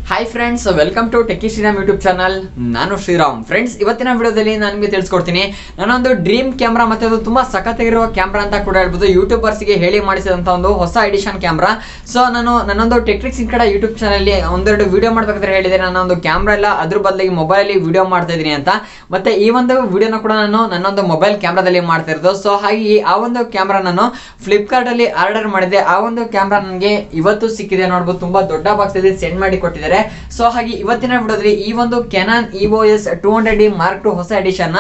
Hi friends, welcome to Techie Shriram YouTube channel. ನಾನು Shriram. Friends, ಇವತ್ತಿನ ವಿಡಿಯೋದಲ್ಲಿ ನಾನು ನಿಮಗೆ ತಿಳಿಸ್ಕೊಡ್ತೀನಿ ನಾನೊಂದು ಡ್ರೀಮ್ ಕ್ಯಾಮ್ರಾ, ಮತ್ತೆ ಅದು ತುಂಬಾ ಸಖತ್ತಾಗಿರುವ ಕ್ಯಾಮ್ರಾ ಅಂತ ಕೂಡ ಹೇಳ್ಬೋದು. ಯೂಟ್ಯೂಬರ್ಸ್ಗೆ ಹೇಳಿ ಮಾಡಿಸಿದಂತ ಒಂದು ಹೊಸ ಎಡಿಷನ್ ಕ್ಯಾಮ್ರಾ. ಸೊ ನನ್ನೊಂದು ಟೆಕ್ಟ್ರಿಕ್ಸ್ ಇನ್ ಕಡೆ ಯೂಟ್ಯೂಬ್ ಚಾನಲ್ ಒಂದೆರಡು ವಿಡಿಯೋ ಮಾಡ್ಬೇಕಾದ್ರೆ ಹೇಳಿದೆ, ನಾನೊಂದು ಕ್ಯಾಮ್ರಾ ಇಲ್ಲ, ಅದ್ರ ಬದಲಿಗೆ ಮೊಬೈಲಲ್ಲಿ ವಿಡಿಯೋ ಮಾಡ್ತಾ ಇದೀನಿ ಅಂತ. ಮತ್ತೆ ಈ ಒಂದು ವಿಡಿಯೋನ ಕೂಡ ನಾನು ನನ್ನೊಂದು ಮೊಬೈಲ್ ಕ್ಯಾಮ್ರಾದಲ್ಲಿ ಮಾಡ್ತಾ ಇರೋದು. ಸೊ ಹಾಗೆ ಆ ಒಂದು ಕ್ಯಾಮ್ರಾ ನಾನು ಫ್ಲಿಪ್ಕಾರ್ಟ್ ಅಲ್ಲಿ ಆರ್ಡರ್ ಮಾಡಿದೆ. ಆ ಒಂದು ಕ್ಯಾಮ್ರಾ ನನಗೆ ಇವತ್ತು ಸಿಕ್ಕಿದೆ. ನೋಡ್ಬೋದು, ತುಂಬಾ ದೊಡ್ಡ ಬಾಕ್ಸ್ ಅಲ್ಲಿ ಸೆಂಡ್ ಮಾಡಿ ಕೊಟ್ಟಿದ್ದಾರೆ. ಸೊ ಹಾಗೆ ಇವತ್ತಿನ ವಿಡಿಯೋದಲ್ಲಿ ಈ ಒಂದು Canon EOS 200D Mark II ಹೊಸ ಎಡಿಷನ್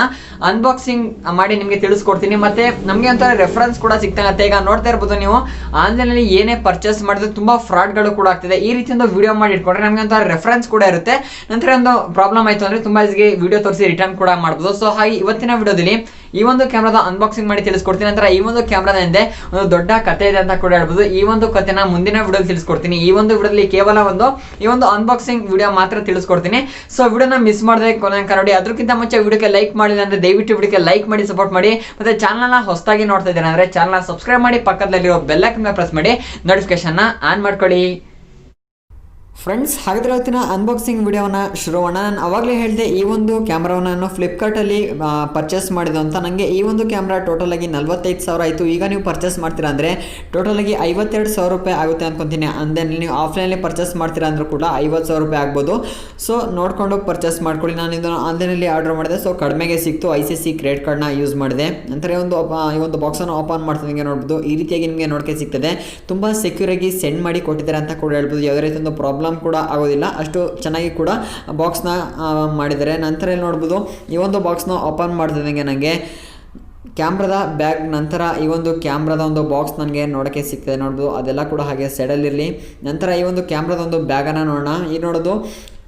ಅನ್ಬಾಕ್ಸಿಂಗ್ ಮಾಡಿ ನಿಮಗೆ ತಿಳಿಸ್ಕೊಡ್ತೀನಿ. ಮತ್ತೆ ನಮಗೆ ಅಂತ ರೆಫರೆನ್ಸ್ ಕೂಡ ಸಿಗ್ತಾಗುತ್ತೆ. ಈಗ ನೋಡ್ತಾ ಇರ್ಬೋದು ನೀವು, ಆನ್ಲೈನ್ ಅಲ್ಲಿ ಏನೇ ಪರ್ಚೇಸ್ ಮಾಡಿದ್ರೆ ತುಂಬಾ ಫ್ರಾಡ್ ಗಳು ಕೂಡ ಆಗ್ತಿದೆ. ಈ ರೀತಿ ಒಂದು ವಿಡಿಯೋ ಮಾಡಿ ಇಟ್ಕೊಂಡ್ರೆ ನಮಗೆ ಅಂತ ರೆಫರೆನ್ಸ್ ಕೂಡ ಇರುತ್ತೆ. ನಂತರ ಒಂದು ಪ್ರಾಬ್ಲಮ್ ಆಯ್ತು ಅಂದ್ರೆ ತುಂಬಾ ಈಸಿಗೆ ವಿಡಿಯೋ ತೋರಿಸಿ ರಿಟರ್ನ್ ಕೂಡ ಮಾಡಬಹುದು. ಸೊ ಹಾಗೆ ಇವತ್ತಿನ ವಿಡಿಯೋದಲ್ಲಿ ಈ ಒಂದು ಕ್ಯಾಮ್ರಾದ ಅನ್ಬಾಕ್ಸಿಂಗ್ ಮಾಡಿ ತಿಳಿಸ್ಕೊಡ್ತೀನಿ. ನಂತರ ಈ ಒಂದು ಕ್ಯಾಮ್ರಾದ ಹಿಂದೆ ಒಂದು ದೊಡ್ಡ ಕಥೆ ಇದೆ ಅಂತ ಕೂಡ ಹೇಳ್ಬೋದು. ಈ ಒಂದು ಕಥೆನ ಮುಂದಿನ ವಿಡಿಯೋ ತಿಳಿಸ್ಕೊಡ್ತೀನಿ. ಈ ಒಂದು ವಿಡಿಯೋದಲ್ಲಿ ಕೇವಲ ಈ ಒಂದು ಅನ್ಬಾಕ್ಸಿಂಗ್ ವಿಡಿಯೋ ಮಾತ್ರ ತಿಳಿಸ್ಕೊಡ್ತೀನಿ. ಸೊ ವಿಡಿಯೋನ ಮಿಸ್ ಮಾಡದೆ ಕೊನೆಗೆ ನೋಡಿ. ಅದಕ್ಕಿಂತ ಮುಂಚೆ ವಿಡಿಯೋಗೆ ಲೈಕ್ ಮಾಡಿಲ್ಲ ಅಂದ್ರೆ ದಯವಿಟ್ಟು ವಿಡಿಯೋಗೆ ಲೈಕ್ ಮಾಡಿ ಸಪೋರ್ಟ್ ಮಾಡಿ. ಮತ್ತೆ ಚಾನಲ್ನ ಹೊಸದಾಗಿ ನೋಡ್ತಾ ಇದ್ದೀರಾ ಅಂದ್ರೆ ಚಾನಲ್ನ ಸಬ್ಸ್ಕ್ರೈಬ್ ಮಾಡಿ, ಪಕ್ಕದಲ್ಲಿರೋ ಬೆಲ್ ಐಕಾನ್ ಪ್ರೆಸ್ ಮಾಡಿ ನೋಟಿಫಿಕೇಶನ್ ಆನ್ ಮಾಡ್ಕೊಳ್ಳಿ. ಫ್ರೆಂಡ್ಸ್, ಹಾಗಾದ್ರೆ ಇವತ್ತಿನ ಅನ್ಬಾಕ್ಸಿಂಗ್ ವಿಡಿಯೋನ ಶುರು ಮಾಡೋಣ. ನಾನು ಅವಾಗಲೇ ಹೇಳಿದೆ, ಈ ಒಂದು ಕ್ಯಾಮ್ರಾವನ್ನು ನಾನು ಫ್ಲಿಪ್ಕಾರ್ಟಲ್ಲಿ ಪರ್ಚೇಸ್ ಮಾಡಿದ್ದು ಅಂತ. ನನಗೆ ಈ ಒಂದು ಕ್ಯಾಮ್ರಾ ಟೋಟಲಾಗಿ 45,000 ಆಯಿತು. ಈಗ ನೀವು ಪರ್ಚೇಸ್ ಮಾಡ್ತೀರಾ ಅಂದರೆ ಟೋಟಲಾಗಿ 52,000 ರೂಪಾಯಿ ಆಗುತ್ತೆ ಅನ್ಕೊತೀನಿ. ಅಂದೆ ನೀವು ಆಫ್ಲೈನಲ್ಲಿ ಪರ್ಚೇಸ್ ಮಾಡ್ತೀರಾ ಅಂದರೂ ಕೂಡ 50,000 ರೂಪಾಯಿ ಆಗ್ಬೋದು. ಸೊ ನೋಡಿಕೊಂಡು ಪರ್ಚೇಸ್ ಮಾಡ್ಕೊಳ್ಳಿ. ನಾನು ಇದನ್ನು ಆನ್ಲೈನಲ್ಲಿ ಆರ್ಡರ್ ಮಾಡಿದೆ. ಸೊ ಕಡಿಮೆಗೆ ಸಿಕ್ತು. ICC ಕ್ರೆಡಿಟ್ ಕಾರ್ಡ್ನ ಯೂಸ್ ಮಾಡಿದೆ. ನಂತರ ಈ ಒಂದು ಬಾಕ್ಸನ್ನು ಓಪನ್ ಮಾಡ್ತಿದ್ದಂಗೆ ನೋಡ್ಬೋದು, ಈ ರೀತಿಯಾಗಿ ನಿಮಗೆ ನೋಡೋಕ್ಕೆ ಸಿಗ್ತದೆ. ತುಂಬ ಸೆಕ್ಯೂರಾಗಿ ಸೆಂಡ್ ಮಾಡಿ ಕೊಟ್ಟಿದ್ದಾರೆ ಅಂತ ಕೂಡ ಹೇಳ್ಬೋದು. ಯಾವುದೇ ರೀತಿ ಒಂದು ಪ್ರಾಬ್ಲಮ್ ಕೂಡ ಆಗೋದಿಲ್ಲ, ಅಷ್ಟು ಚೆನ್ನಾಗಿ ಕೂಡ ಬಾಕ್ಸ್ನ ಮಾಡಿದ್ದಾರೆ. ನಂತರ ಇಲ್ಲಿ ನೋಡ್ಬೋದು, ಈ ಒಂದು ಬಾಕ್ಸ್ನ ಓಪನ್ ಮಾಡ್ತಿದ್ದಂಗೆ ನನಗೆ ಕ್ಯಾಮ್ರಾದ ಬ್ಯಾಗ್, ನಂತರ ಈ ಒಂದು ಕ್ಯಾಮ್ರಾದ ಒಂದು ಬಾಕ್ಸ್ ನನಗೆ ನೋಡೋಕ್ಕೆ ಸಿಗ್ತದೆ. ನೋಡ್ಬೋದು, ಅದೆಲ್ಲ ಕೂಡ ಹಾಗೆ ಸೈಡಲ್ಲಿರಲಿ. ನಂತರ ಈ ಒಂದು ಕ್ಯಾಮ್ರಾದ ಒಂದು ಬ್ಯಾಗನ್ನು ನೋಡೋಣ. ಈ ನೋಡೋದು,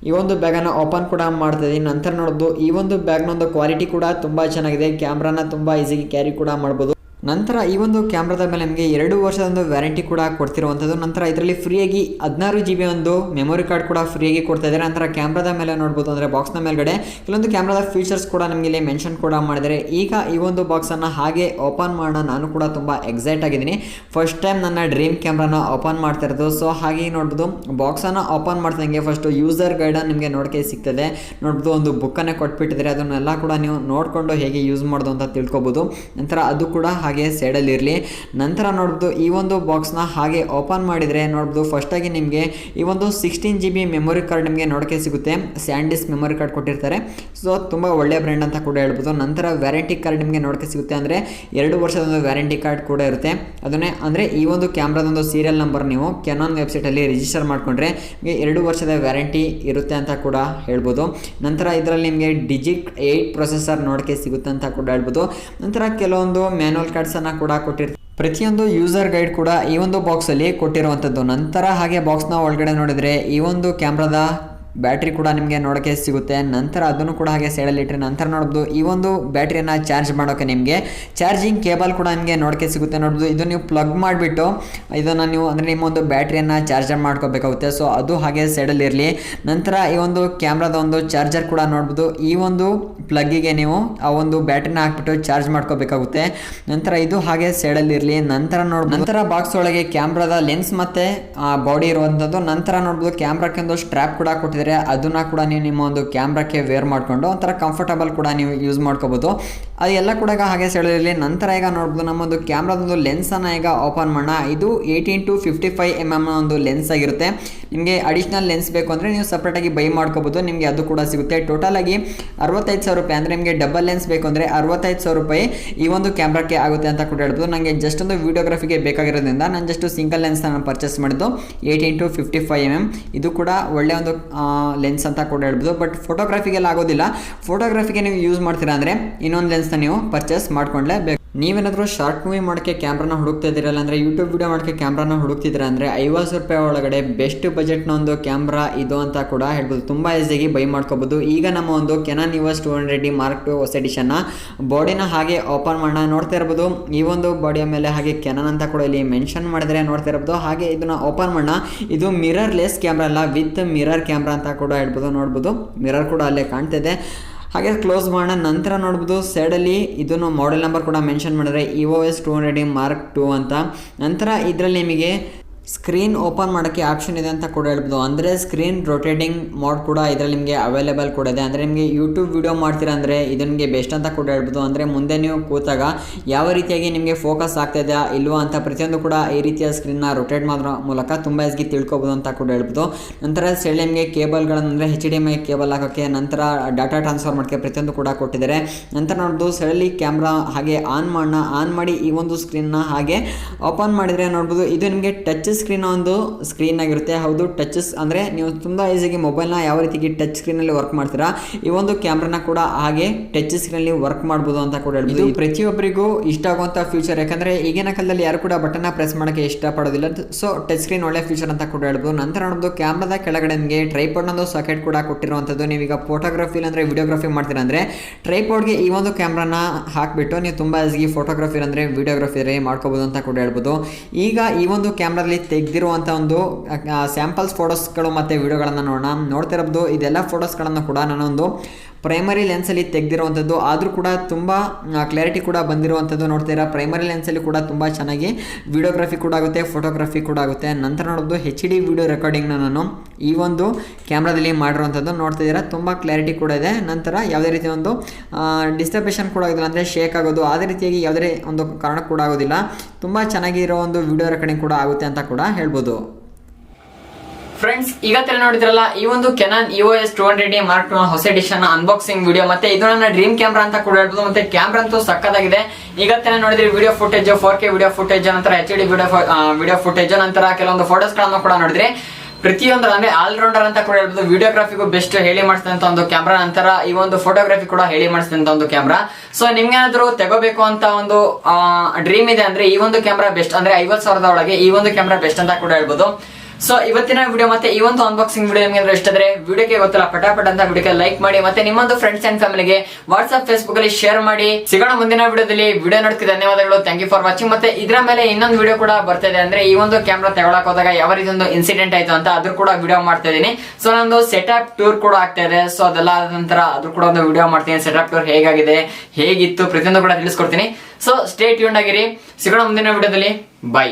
ಈ ಒಂದು ಬ್ಯಾಗನ್ನು ಓಪನ್ ಕೂಡ ಮಾಡ್ತಿದ್ದೀನಿ. ನಂತರ ನೋಡೋದು, ಈ ಒಂದು ಬ್ಯಾಗ್ನ ಒಂದು ಕ್ವಾಲಿಟಿ ಕೂಡ ತುಂಬ ಚೆನ್ನಾಗಿದೆ. ಕ್ಯಾಮ್ರಾನ ತುಂಬ ಈಸಿಯಾಗಿ ಕ್ಯಾರಿ ಕೂಡ ಮಾಡ್ಬೋದು. ನಂತರ ಈ ಒಂದು ಕ್ಯಾಮ್ರಾದ ಮೇಲೆ ನಿಮಗೆ 2 ವರ್ಷದ ಒಂದು ವ್ಯಾರಂಟಿ ಕೂಡ ಕೊಡ್ತಿರುವಂಥದ್ದು. ನಂತರ ಇದರಲ್ಲಿ ಫ್ರೀಯಾಗಿ 16 GB ಒಂದು ಮೆಮೊರಿ ಕಾರ್ಡ್ ಕೂಡ ಫ್ರೀಯಾಗಿ ಕೊಡ್ತಾ ಇದ್ದಾರೆ. ನಂತರ ಕ್ಯಾಮ್ರಾದ ಮೇಲೆ ನೋಡ್ಬೋದು, ಅಂದರೆ ಬಾಕ್ಸ್ನ ಮೇಲ್ಗಡೆ ಕೆಲವೊಂದು ಕ್ಯಾಮ್ರಾದ ಫೀಚರ್ಸ್ ಕೂಡ ನಮಗೆ ಇಲ್ಲಿ ಮೆನ್ಷನ್ ಕೂಡ ಮಾಡಿದ್ದಾರೆ. ಈಗ ಈ ಒಂದು ಬಾಕ್ಸನ್ನು ಹಾಗೆ ಓಪನ್ ಮಾಡೋಣ. ನಾನು ಕೂಡ ತುಂಬ ಎಕ್ಸೈಟ್ ಆಗಿದ್ದೀನಿ. ಫಸ್ಟ್ ಟೈಮ್ ನನ್ನ ಡ್ರೀಮ್ ಕ್ಯಾಮ್ರಾನ ಓಪನ್ ಮಾಡ್ತಾ ಇರೋದು. ಸೊ ಹಾಗೆ ನೋಡ್ಬೋದು, ಬಾಕ್ಸನ್ನು ಓಪನ್ ಮಾಡ್ದಂಗೆ ಫಸ್ಟು ಯೂಸರ್ ಗೈಡನ್ನು ನಿಮಗೆ ನೋಡೋಕ್ಕೆ ಸಿಗ್ತದೆ. ನೋಡ್ಬೋದು, ಒಂದು ಬುಕ್ಕನ್ನೇ ಕೊಟ್ಬಿಟ್ಟಿದ್ದಾರೆ. ಅದನ್ನೆಲ್ಲ ಕೂಡ ನೀವು ನೋಡಿಕೊಂಡು ಹೇಗೆ ಯೂಸ್ ಮಾಡೋದು ಅಂತ ತಿಳ್ಕೊಬೋದು. ನಂತರ ಅದು ಕೂಡ ಹಾಗೆ ಸೈಡಲ್ಲಿ ಇರಲಿ. ನಂತರ ನೋಡ್ಬೋದು, ಈ ಒಂದು ಬಾಕ್ಸ್ನ ಹಾಗೆ ಓಪನ್ ಮಾಡಿದರೆ ನೋಡ್ಬೋದು, ಫಸ್ಟಾಗಿ ನಿಮಗೆ ಈ ಒಂದು 16 GB ಮೆಮೊರಿ ಕಾರ್ಡ್ ನಿಮಗೆ ನೋಡೋಕ್ಕೆ ಸಿಗುತ್ತೆ. ಸ್ಯಾಂಡಿಸ್ಕ್ ಮೆಮೊರಿ ಕಾರ್ಡ್ ಕೊಟ್ಟಿರ್ತಾರೆ. ಸೊ ತುಂಬ ಒಳ್ಳೆಯ ಬ್ರ್ಯಾಂಡ್ ಅಂತ ಕೂಡ ಹೇಳ್ಬೋದು. ನಂತರ ವ್ಯಾರಂಟಿ ಕಾರ್ಡ್ ನಿಮಗೆ ನೋಡೋಕ್ಕೆ ಸಿಗುತ್ತೆ, ಅಂದರೆ 2 ವರ್ಷದ ಒಂದು ವ್ಯಾರಂಟಿ ಕಾರ್ಡ್ ಕೂಡ ಇರುತ್ತೆ. ಅದನ್ನೇ ಅಂದರೆ ಈ ಒಂದು ಕ್ಯಾಮ್ರಾದೊಂದು ಸೀರಿಯಲ್ ನಂಬರ್ ನೀವು Canon ವೆಬ್ಸೈಟಲ್ಲಿ ರಿಜಿಸ್ಟರ್ ಮಾಡಿಕೊಂಡ್ರೆ ನಿಮಗೆ 2 ವರ್ಷದ ವ್ಯಾರಂಟಿ ಇರುತ್ತೆ ಅಂತ ಕೂಡ ಹೇಳ್ಬೋದು. ನಂತರ ಇದರಲ್ಲಿ ನಿಮಗೆ ಡಿಜಿಟ್ 8 ಪ್ರೊಸೆಸರ್ ನೋಡೋಕ್ಕೆ ಸಿಗುತ್ತೆ ಅಂತ ಕೂಡ ಹೇಳ್ಬೋದು. ನಂತರ ಕೆಲವೊಂದು ಮ್ಯಾನುವಲ್ ಕಾರ್ಡ್ಸನ್ನು ಕೂಡ ಕೊಟ್ಟಿರ್ತಾರೆ. ಪ್ರತಿಯೊಂದು ಯೂಸರ್ ಗೈಡ್ ಕೂಡ ಈ ಒಂದು ಬಾಕ್ಸಲ್ಲಿ ಕೊಟ್ಟಿರುವಂಥದ್ದು. ನಂತರ ಹಾಗೆ ಬಾಕ್ಸ್ನ ಒಳಗಡೆ ನೋಡಿದರೆ ಈ ಒಂದು ಕ್ಯಾಮ್ರಾದ ಬ್ಯಾಟ್ರಿ ಕೂಡ ನಿಮಗೆ ನೋಡೋಕ್ಕೆ ಸಿಗುತ್ತೆ. ನಂತರ ಅದನ್ನು ಕೂಡ ಹಾಗೆ ಸೈಡಲ್ಲಿ ಇಟ್ಟರೆ ನಂತರ ನೋಡ್ಬೋದು, ಈ ಒಂದು ಬ್ಯಾಟ್ರಿಯನ್ನು ಚಾರ್ಜ್ ಮಾಡೋಕ್ಕೆ ನಿಮಗೆ ಚಾರ್ಜಿಂಗ್ ಕೇಬಲ್ ಕೂಡ ನಿಮಗೆ ನೋಡೋಕ್ಕೆ ಸಿಗುತ್ತೆ. ನೋಡ್ಬೋದು, ಇದು ನೀವು ಪ್ಲಗ್ ಮಾಡಿಬಿಟ್ಟು ಇದನ್ನು ನೀವು ಅಂದರೆ ನಿಮ್ಮ ಒಂದು ಬ್ಯಾಟ್ರಿಯನ್ನು ಚಾರ್ಜರ್ ಮಾಡ್ಕೋಬೇಕಾಗುತ್ತೆ. ಸೊ ಅದು ಹಾಗೆ ಸೈಡಲ್ಲಿ ಇರಲಿ. ನಂತರ ಈ ಒಂದು ಕ್ಯಾಮ್ರಾದ ಒಂದು ಚಾರ್ಜರ್ ಕೂಡ ನೋಡ್ಬೋದು, ಈ ಒಂದು ಪ್ಲಗ್ಗಿಗೆ ನೀವು ಆ ಒಂದು ಬ್ಯಾಟ್ರಿನ ಹಾಕ್ಬಿಟ್ಟು ಚಾರ್ಜ್ ಮಾಡ್ಕೋಬೇಕಾಗುತ್ತೆ. ನಂತರ ಇದು ಹಾಗೆ ಸೈಡಲ್ಲಿ ಇರಲಿ. ನಂತರ ಬಾಕ್ಸ್ ಒಳಗೆ ಕ್ಯಾಮ್ರಾದ ಲೆನ್ಸ್ ಮತ್ತು ಬಾಡಿ ಇರುವಂಥದ್ದು. ನಂತರ ನೋಡ್ಬೋದು, ಕ್ಯಾಮ್ರಾಕ್ಕೆ ಒಂದು ಸ್ಟ್ರ್ಯಾಪ್ ಕೂಡ ಕೊಟ್ಟಿದ್ದಾರೆ. ಅದನ್ನ ಕೂಡ ನೀವು ನಿಮ್ಮ ಒಂದು ಕ್ಯಾಮ್ರಾಕ್ಕೆ ವೇರ್ ಮಾಡಿಕೊಂಡು ಒಂಥರ ಕಂಫರ್ಟಬಲ್ ಕೂಡ ನೀವು ಯೂಸ್ ಮಾಡ್ಕೋಬೋದು. ಅದೆಲ್ಲ ಕೂಡ ಈಗ ಹಾಗೆ ಸೆಳೆದಿರಲಿ. ನಂತರ ಈಗ ನೋಡ್ಬೋದು, ನಮ್ಮೊಂದು ಕ್ಯಾಮ್ರಾದೊಂದು ಲೆನ್ಸನ್ನು ಈಗ ಓಪನ್ ಮಾಡೋಣ. ಇದು 18-55 mm ಒಂದು ಲೆನ್ಸ್ ಆಗಿರುತ್ತೆ. ನಿಮಗೆ ಅಡಿಷ್ನಲ್ ಲೆನ್ಸ್ ಬೇಕು ಅಂದರೆ ನೀವು ಸಪ್ರೇಟಾಗಿ ಬೈ ಮಾಡ್ಕೋಬೋದು, ನಿಮಗೆ ಅದು ಕೂಡ ಸಿಗುತ್ತೆ. ಟೋಟಲ್ ಆಗಿ 65,000 ರೂಪಾಯಿ, ಅಂದರೆ ನಿಮಗೆ ಡಬಲ್ ಲೆನ್ಸ್ ಬೇಕು ಅಂದರೆ 65,000 ರೂಪಾಯಿ ಈ ಒಂದು ಕ್ಯಾಮ್ರಾಕ್ಕೆ ಆಗುತ್ತೆ ಅಂತ ಕೂಡ ಹೇಳ್ಬೋದು. ನನಗೆ ಜಸ್ಟ್ ಒಂದು ವಿಡಿಯೋಗ್ರಫಿಗೆ ಬೇಕಾಗಿರೋದ್ರಿಂದ ನಾನು ಜಸ್ಟ್ ಸಿಂಗಲ್ ಲೆನ್ಸನ್ನು ಪರ್ಚೇಸ್ ಮಾಡಿದ್ದು 18-55 mm. ಇದು ಕೂಡ ಒಳ್ಳೆಯ ಒಂದು ಲೆನ್ಸ್ ಅಂತ ಕೂಡ ಹೇಳ್ಬೋದು. ಬಟ್ ಫೋಟೋಗ್ರಫಿಗೆಲ್ಲ ಆಗೋದಿಲ್ಲ. ಫೋಟೋಗ್ರಫಿಗೆ ನೀವು ಯೂಸ್ ಮಾಡ್ತೀರಾ ಅಂದರೆ ಇನ್ನೊಂದು ಲೆನ್ಸ್ನ ನೀವು ಪರ್ಚೇಸ್ ಮಾಡ್ಕೊಂಡ್ಲೇಬೇಕು. ನೀವೇನಾದರೂ ಶಾರ್ಟ್ ಮೂವಿ ಮಾಡೋಕ್ಕೆ ಕ್ಯಾಮ್ರಾನ ಹುಡುಕ್ತಾ ಇದ್ದೀರಲ್ಲ, ಅಂದರೆ ಯೂಟ್ಯೂಬ್ ವಿಡಿಯೋ ಮಾಡೋಕ್ಕೆ ಕ್ಯಾಮ್ರಾನ ಹುಡುಕ್ತಿದ್ದೀರಾ ಅಂದರೆ 50,000 ರೂಪಾಯಿ ಒಳಗಡೆ ಬೆಸ್ಟ್ ಬಜೆಟ್ನ ಒಂದು ಕ್ಯಾಮ್ರಾ ಇದು ಅಂತ ಕೂಡ ಹೇಳ್ಬೋದು. ತುಂಬ ಈಸಿಯಾಗಿ ಬೈ ಮಾಡ್ಕೋಬೋದು. ಈಗ ನಮ್ಮ ಒಂದು Canon EOS 200D Mark II ಹೊಸ ಎಡಿಷನ್ನ ಬಾಡಿನ ಹಾಗೆ ಓಪನ್ ಮಾಡೋಣ. ನೋಡ್ತಾ ಇರ್ಬೋದು, ಈ ಒಂದು ಬಾಡಿಯ ಮೇಲೆ ಹಾಗೆ Canon ಅಂತ ಕೂಡ ಇಲ್ಲಿ ಮೆನ್ಷನ್ ಮಾಡಿದರೆ ನೋಡ್ತಾ ಇರ್ಬೋದು. ಹಾಗೆ ಇದನ್ನು ಓಪನ್ ಮಾಡೋಣ. ಇದು ಮಿರರ್ಲೆಸ್ ಕ್ಯಾಮ್ರಾ ಅಲ್ಲ, ವಿತ್ ಮಿರರ್ ಕ್ಯಾಮ್ರಾ ಅಂತ ಕೂಡ ಹೇಳ್ಬೋದು. ನೋಡ್ಬೋದು, ಮಿರರ್ ಕೂಡ ಅಲ್ಲೇ ಕಾಣ್ತಿದೆ. ಹಾಗೆ ಕ್ಲೋಸ್ ಮಾಡೋಣ. ನಂತರ ನೋಡ್ಬೋದು, ಸೈಡಲ್ಲಿ ಇದನ್ನು ಮಾಡೆಲ್ ನಂಬರ್ ಕೂಡ ಮೆನ್ಷನ್ ಮಾಡಿದರೆ EOS 200D Mark II ಅಂತ. ನಂತರ ಇದರಲ್ಲಿ ನಿಮಗೆ ಸ್ಕ್ರೀನ್ ಓಪನ್ ಮಾಡೋಕ್ಕೆ ಆಪ್ಷನ್ ಇದೆ ಅಂತ ಕೂಡ ಹೇಳ್ಬೋದು. ಅಂದರೆ ಸ್ಕ್ರೀನ್ ರೊಟೇಟಿಂಗ್ ಮೋಡ್ ಕೂಡ ಇದರಲ್ಲಿ ನಿಮಗೆ ಅವೈಲೇಬಲ್ ಕೂಡ ಇದೆ. ಅಂದರೆ ನಿಮಗೆ ಯೂಟ್ಯೂಬ್ ವಿಡಿಯೋ ಮಾಡ್ತೀರಾ ಅಂದರೆ ಇದು ನಿಮಗೆ ಬೆಸ್ಟ್ ಅಂತ ಕೂಡ ಹೇಳ್ಬೋದು. ಅಂದರೆ ಮುಂದೆ ನೀವು ಕೂತಾಗ ಯಾವ ರೀತಿಯಾಗಿ ನಿಮಗೆ ಫೋಕಸ್ ಆಗ್ತಾಯಿದೆಯಾ ಇಲ್ವಾ ಅಂತ ಪ್ರತಿಯೊಂದು ಕೂಡ ಈ ರೀತಿಯ ಸ್ಕ್ರೀನ್ನ ರೊಟೇಟ್ ಮಾಡೋ ಮೂಲಕ ತುಂಬ ಈಸಿಗೆ ತಿಳ್ಕೊಬೋದು ಅಂತ ಕೂಡ ಹೇಳ್ಬೋದು. ನಂತರ ಸೈಡ್ ನಿಮಗೆ ಕೇಬಲ್ಗಳನ್ನು ಅಂದರೆ HDMI ಕೇಬಲ್ ಹಾಕೋಕ್ಕೆ, ನಂತರ ಡಾಟಾ ಟ್ರಾನ್ಸ್ಫರ್ ಮಾಡೋಕ್ಕೆ ಪ್ರತಿಯೊಂದು ಕೂಡ ಕೊಟ್ಟಿದ್ದಾರೆ. ನಂತರ ನೋಡ್ಬೋದು ಸೈಡಲ್ಲಿ ಕ್ಯಾಮ್ರಾ ಹಾಗೆ ಆನ್ ಮಾಡಿ ಈ ಒಂದು ಸ್ಕ್ರೀನ್ನ ಹಾಗೆ ಓಪನ್ ಮಾಡಿದರೆ ನೋಡ್ಬೋದು ಇದು ನಿಮಗೆ ಟಚ್ ಸ್ಕ್ರೀನ್ ಆಗಿರುತ್ತೆ. ಹೌದು, ಟಚಸ್ ಅಂದರೆ ನೀವು ತುಂಬ ಈಸಿಯಾಗಿ ಮೊಬೈಲ್ನ ಯಾವ ರೀತಿಗೆ ಟಚ್ ಸ್ಕ್ರೀನಲ್ಲಿ ವರ್ಕ್ ಮಾಡ್ತೀರಾ ಈ ಒಂದು ಕ್ಯಾಮ್ರಾನ ಕೂಡ ಹಾಗೆ ಟಚ್ ಸ್ಕ್ರೀನಲ್ಲಿ ವರ್ಕ್ ಮಾಡ್ಬೋದು ಅಂತ ಕೂಡ ಹೇಳ್ಬೋದು. ಇದು ಪ್ರತಿಯೊಬ್ಬರಿಗೂ ಇಷ್ಟ ಆಗುವಂಥ ಫ್ಯೂಚರ್, ಯಾಕಂದರೆ ಈಗಿನ ಕಾಲದಲ್ಲಿ ಯಾರು ಕೂಡ ಬಟನ್ನ ಪ್ರೆಸ್ ಮಾಡೋಕ್ಕೆ ಇಷ್ಟಪಡೋದಿಲ್ಲ. ಸೊ ಟಚ್ ಸ್ಕ್ರೀನ್ ಒಳ್ಳೆ ಫ್ಯೂಚರ್ ಅಂತ ಕೂಡ ಹೇಳ್ಬೋದು. ನಂತರ ನೋಡ್ಬೋದು ಕ್ಯಾಮ್ರಾದ ಕೆಳಗಡೆ ನಿಮಗೆ ಟ್ರೈಪಾಡ್ನೊಂದು ಸಾಕೆಟ್ ಕೂಡ ಕೊಟ್ಟಿರುವಂಥದ್ದು. ನೀವೀಗ ಫೋಟೋಗ್ರಫಿ ಅಂದರೆ ವಿಡಿಯೋಗ್ರಫಿ ಮಾಡ್ತೀರಾ ಅಂದರೆ ಟ್ರೈಪಾಡ್ಗೆ ಈ ಒಂದು ಕ್ಯಾಮ್ರಾನ ಹಾಕಿಬಿಟ್ಟು ನೀವು ತುಂಬ ಈಸಿಯಾಗಿ ಫೋಟೋಗ್ರಫಿ ಅಂದರೆ ವಿಡಿಯೋಗ್ರಫಿ ಮಾಡ್ಕೋಬೋದು ಅಂತ ಕೂಡ ಹೇಳ್ಬೋದು. ಈಗ ಈ ಒಂದು ಕ್ಯಾಮ್ರಾದಲ್ಲಿ ತೆಗೆದಿರುವಂಥ ಒಂದು ಸ್ಯಾಂಪಲ್ಸ್ ಫೋಟೋಸ್ಗಳು ಮತ್ತು ವಿಡಿಯೋಗಳನ್ನು ನೋಡ್ತಿರೋದು. ಇದೆಲ್ಲ ಫೋಟೋಸ್ಗಳನ್ನು ಕೂಡ ನಾನೊಂದು ಪ್ರೈಮರಿ ಲೆನ್ಸಲ್ಲಿ ತೆಗೆದಿರುವಂಥದ್ದು, ಆದರೂ ಕೂಡ ತುಂಬ ಕ್ಲಾರಿಟಿ ಕೂಡ ಬಂದಿರುವಂಥದ್ದು ನೋಡ್ತೀರಾ. ಪ್ರೈಮರಿ ಲೆನ್ಸಲ್ಲಿ ಕೂಡ ತುಂಬ ಚೆನ್ನಾಗಿ ವಿಡಿಯೋಗ್ರಫಿ ಕೂಡ ಆಗುತ್ತೆ, ಫೋಟೋಗ್ರಫಿ ಕೂಡ ಆಗುತ್ತೆ. ನಂತರ ನೋಡೋದು HD ವಿಡಿಯೋ ರೆಕಾರ್ಡಿಂಗ್ನ ನಾನು ಈ ಒಂದು ಕ್ಯಾಮ್ರಾದಲ್ಲಿ ಮಾಡಿರುವಂಥದ್ದು ನೋಡ್ತಿದ್ದೀರಾ. ತುಂಬ ಕ್ಲಾರಿಟಿ ಕೂಡ ಇದೆ. ನಂತರ ಯಾವುದೇ ರೀತಿಯ ಒಂದು ಡಿಸ್ಟರ್ಬೇಷನ್ ಕೂಡ ಆಗೋದಿಲ್ಲ, ಅಂದರೆ ಶೇಕ್ ಆಗೋದು ಅದೇ ರೀತಿಯಾಗಿ ಯಾವುದೇ ಒಂದು ಕಾರಣ ಕೂಡ ಆಗೋದಿಲ್ಲ. ತುಂಬ ಚೆನ್ನಾಗಿರೋ ಒಂದು ವಿಡಿಯೋ ರೆಕಾರ್ಡಿಂಗ್ ಕೂಡ ಆಗುತ್ತೆ ಅಂತ ಕೂಡ ಹೇಳ್ಬೋದು. ಫ್ರೆಂಡ್ಸ್, ಈಗತ್ತೇ ನೋಡಿದ್ರಲ್ಲ ಈ ಒಂದು Canon EOS 200D Mark II ಹೊಸ ಎಡಿಷನ್ ಅನ್ಬಾಕ್ಸಿಂಗ್ ವಿಡಿಯೋ. ಮತ್ತೆ ಇದು ನನ್ನ ಡ್ರೀಮ್ ಕ್ಯಾಮ್ರಾ ಅಂತ ಕೂಡ ಹೇಳ್ಬೋದು. ಮತ್ತೆ ಕ್ಯಾಮ್ರಾ ಅಂತೂ ಸಕ್ಕತ್ತಾಗಿದೆ. ಈಗತ್ತೇ ನೋಡಿದ್ರಿ video footage, 4K video footage, ನಂತರ HD ವಿಡಿಯೋ ಫುಟೇಜ್, ನಂತರ ಕೆಲವೊಂದು ಫೋಟೋಸ್ ಗಳನ್ನು ಕೂಡ ನೋಡಿದ್ರಿ. ಪ್ರತಿಯೊಂದು ಅಂದ್ರೆ ಆಲ್ರೌಂಡರ್ ಅಂತ ಕೂಡ ಹೇಳ್ಬೋದು. ವಿಡಿಯೋಗ್ರಫಿಗೂ ಬೆಸ್ಟ್ ಹೇಳಿ ಮಾಡಿಸಿದಂತ ಒಂದು ಕ್ಯಾಮ್ರಾ, ನಂತರ ಈ ಒಂದು ಫೋಟೋಗ್ರಫಿ ಕೂಡ ಹೇಳಿ ಮಾಡಿಸಿದಂತ ಒಂದು ಕ್ಯಾಮ್ರಾ. ಸೊ ನಿಮ್ಗೇನಾದ್ರೂ ತಗೋಬೇಕು ಅಂತ ಒಂದು ಡ್ರೀಮ್ ಇದೆ ಅಂದ್ರೆ ಈ ಒಂದು ಕ್ಯಾಮ್ರಾ ಬೆಸ್ಟ್, ಅಂದ್ರೆ 50,000 ಒಳಗೆ ಈ ಒಂದು ಕ್ಯಾಮ್ರಾ ಬೆಸ್ಟ್ ಅಂತ ಕೂಡ ಹೇಳ್ಬೋದು. ಸೊ ಇವತ್ತಿನ ವಿಡಿಯೋ ಮತ್ತೆ ಈ ಒಂದು ಅನ್ಬಾಕ್ಸಿಂಗ್ ವಿಡಿಯೋ ನಿಮಗೆ ಇಷ್ಟ ಆದ್ರೆ ವಿಡಿಯೋಗೆ ಗೊತ್ತಿಲ್ಲ ಪಟಾಪಟ್ ಅಂತ ವಿಡಿಯೋಗೆ ಲೈಕ್ ಮಾಡಿ, ಮತ್ತೆ ನಿಮ್ಮೊಂದು ಫ್ರೆಂಡ್ಸ್ ಅಂಡ್ ಫ್ಯಾಮಿಲಿಗೆ ವಾಟ್ಸ್ಆಪ್ ಫೇಸ್ಬುಕ್ ಅಲ್ಲಿ ಶೇರ್ ಮಾಡಿ. ಸಿಗೋಣ ಮುಂದಿನ ವಿಡಿಯೋದಲ್ಲಿ. ವಿಡಿಯೋ ನೋಡಕ್ಕೆ ಧನ್ಯವಾದಗಳು. Thank you for watching. ಮತ್ತೆ ಇದರ ಮೇಲೆ ಇನ್ನೊಂದು ವಿಡಿಯೋ ಕೂಡ ಬರ್ತಾ ಇದೆ, ಅಂದ್ರೆ ಈ ಒಂದು ಕ್ಯಾಮ್ರಾ ತಗೊಳಕ್ ಹೋದಾಗ ಯಾವ ರೀತಿ ಒಂದು ಇನ್ಸಿಡೆಂಟ್ ಆಯ್ತು ಅಂತ ಅದ್ರ ಕೂಡ ವಿಡಿಯೋ ಮಾಡ್ತಾ ಇದೀನಿ. ಸೊ ನಂದು ಸೆಟಪ್ ಟೂರ್ ಕೂಡ ಆಗ್ತಾ ಇದೆ. ಸೊ ಅದೆಲ್ಲ ಆದ ನಂತರ ಅದ್ರ ಕೂಡ ಒಂದು ವಿಡಿಯೋ ಮಾಡ್ತೀನಿ. ಸೆಟಪ್ ಟೂರ್ ಹೇಗಾಗಿದೆ, ಹೇಗಿತ್ತು ಪ್ರತಿಯೊಂದು ಕೂಡ ತಿಳಿಸ್ಕೊಡ್ತೀನಿ. ಸೊ ಸ್ಟೇ ಟ್ಯೂನ್ಡ್ ಆಗಿರಿ. ಸಿಗೋಣ ಮುಂದಿನ ವಿಡಿಯೋದಲ್ಲಿ. ಬೈ.